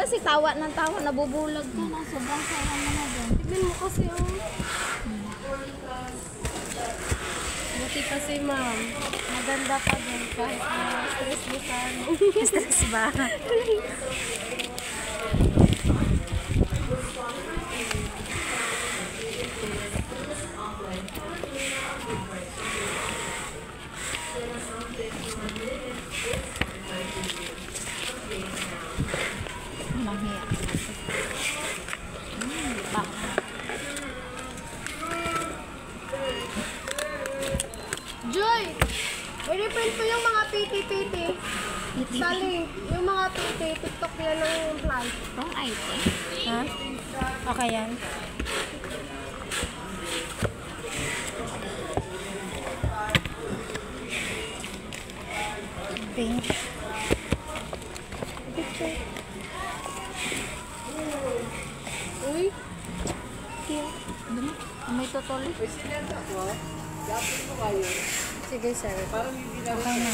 kasi tawa ng tawa, nabubulag ka na. Sobrang saya mo na dyan. Tignan mo kasi buti kasi ma'am. Maganda pa din kahit na stress-busan. Stress ba? Joy! I-reprint ko yung mga PT-PT. Sali, yung mga PT, TikTok nila ng flight. Wrong item. Ha? Okay yan. Pink. Picture. Uy. Cute. May tutol. Sige, sir. Okay na.